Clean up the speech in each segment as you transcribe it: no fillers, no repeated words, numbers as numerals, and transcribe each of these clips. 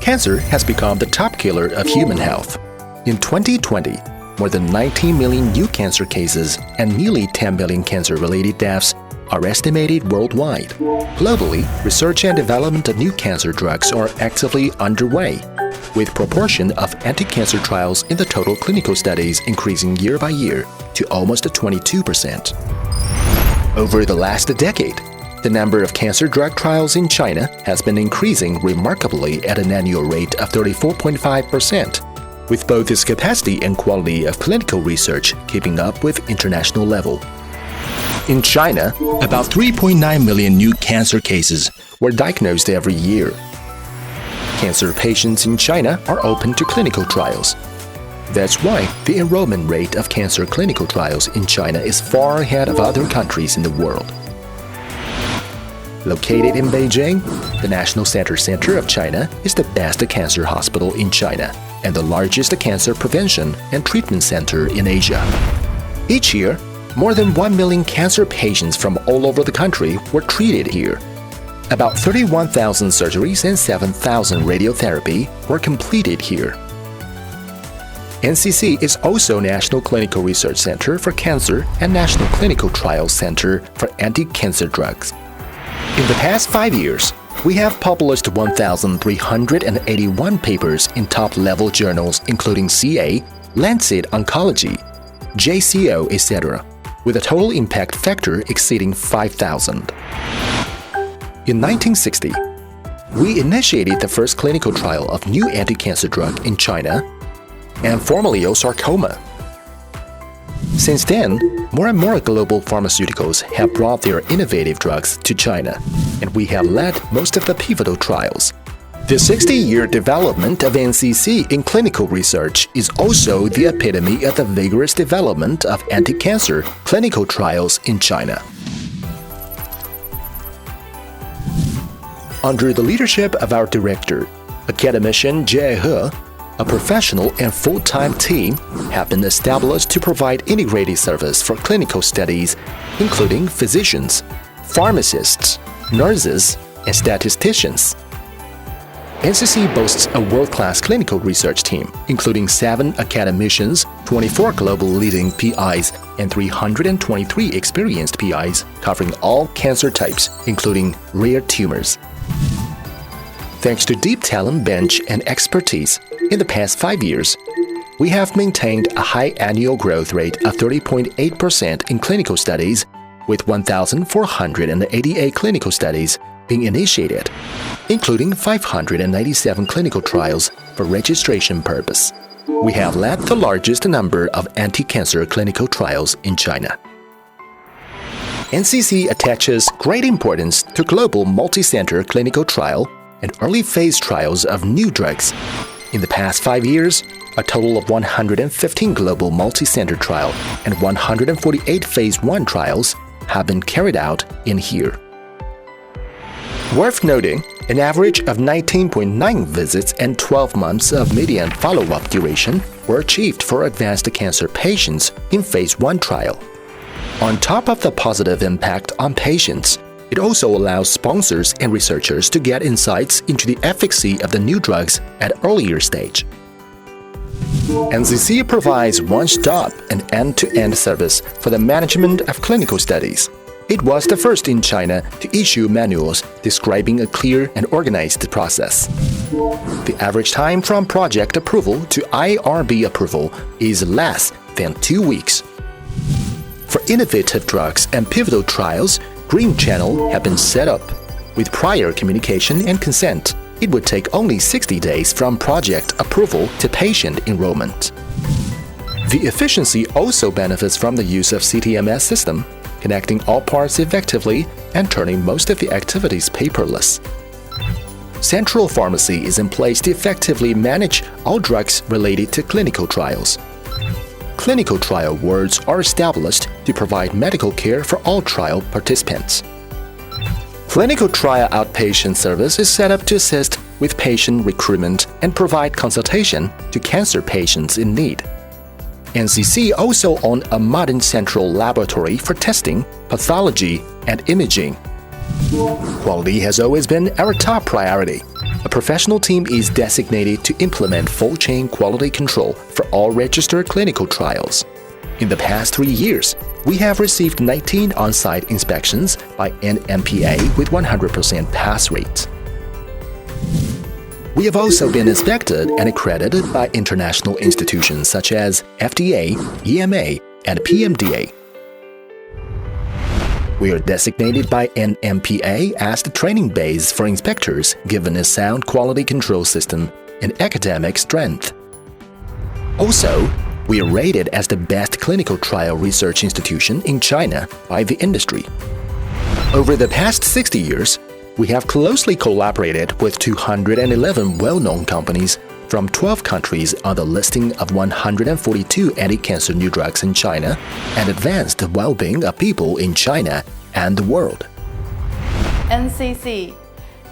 Cancer has become the top killer of human health. In 2020, more than 19 million new cancer cases and nearly 10 million cancer-related deaths are estimated worldwide. Globally, research and development of new cancer drugs are actively underway, with proportion of anti-cancer trials in the total clinical studies increasing year by year to almost 22%. Over the last decade, the number of cancer drug trials in China has been increasing remarkably at an annual rate of 34.5%, with both its capacity and quality of clinical research keeping up with international level. In China, about 3.9 million new cancer cases were diagnosed every year. Cancer patients in China are open to clinical trials. That's why the enrollment rate of cancer clinical trials in China is far ahead of other countries in the world. Located in Beijing, the National Center of China is the best cancer hospital in China and the largest cancer prevention and treatment center in Asia. Each year, more than 1 million cancer patients from all over the country were treated here. About 31,000 surgeries and 7,000 radiotherapy were completed here. NCC is also National Clinical Research Center for Cancer and National Clinical Trials Center for Anti-Cancer Drugs. In the past 5 years, we have published 1,381 papers in top-level journals including CA, Lancet Oncology, JCO, etc., with a total impact factor exceeding 5,000. In 1960, we initiated the first clinical trial of new anti-cancer drug in China, sarcoma. Since then, more and more global pharmaceuticals have brought their innovative drugs to China, and we have led most of the pivotal trials. The 60-year development of NCC in clinical research is also the epitome of the vigorous development of anti-cancer clinical trials in China. Under the leadership of our director, academician Jie He, a professional and full-time team have been established to provide integrated service for clinical studies, including physicians, pharmacists, nurses, and statisticians. NCC boasts a world-class clinical research team, including 7 academicians, 24 global leading PIs, and 323 experienced PIs covering all cancer types, including rare tumors. Thanks to deep talent bench and expertise, in the past 5 years, we have maintained a high annual growth rate of 30.8% in clinical studies, with 1,488 clinical studies being initiated, including 597 clinical trials for registration purpose. We have led the largest number of anti-cancer clinical trials in China. NCC attaches great importance to global multi-center clinical trial and early-phase trials of new drugs. In the past 5 years, a total of 115 global multi-center trial and 148 phase 1 trials have been carried out in here. Worth noting, an average of 19.9 visits and 12 months of median follow-up duration were achieved for advanced cancer patients in phase 1 trial. On top of the positive impact on patients, it also allows sponsors and researchers to get insights into the efficacy of the new drugs at earlier stage. NCC provides one-stop and end-to-end service for the management of clinical studies. It was the first in China to issue manuals describing a clear and organized process. The average time from project approval to IRB approval is less than 2 weeks. For innovative drugs and pivotal trials, Green Channel have been set up. With prior communication and consent, it would take only 60 days from project approval to patient enrollment. The efficiency also benefits from the use of CTMS system, connecting all parts effectively and turning most of the activities paperless. Central pharmacy is in place to effectively manage all drugs related to clinical trials. Clinical trial wards are established to provide medical care for all trial participants. Clinical trial outpatient service is set up to assist with patient recruitment and provide consultation to cancer patients in need. NCC also owns a modern central laboratory for testing, pathology, and imaging. Quality has always been our top priority. A professional team is designated to implement full-chain quality control for all registered clinical trials. In the past 3 years, we have received 19 on-site inspections by NMPA with 100% pass rate. We have also been inspected and accredited by international institutions such as FDA, EMA, and PMDA. We are designated by NMPA as the training base for inspectors given a sound quality control system and academic strength. Also, we are rated as the best clinical trial research institution in China by the industry. Over the past 60 years, we have closely collaborated with 211 well-known companies from 12 countries on the listing of 142 anti-cancer new drugs in China and advanced the well-being of people in China and the world. NCC,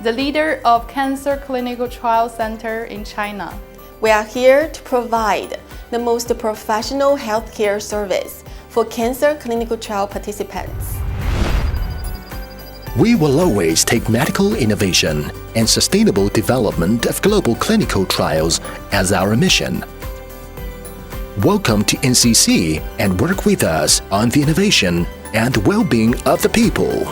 the leader of Cancer Clinical Trial Center in China. We are here to provide the most professional healthcare service for cancer clinical trial participants. We will always take medical innovation and sustainable development of global clinical trials as our mission. Welcome to NCC and work with us on the innovation and well-being of the people.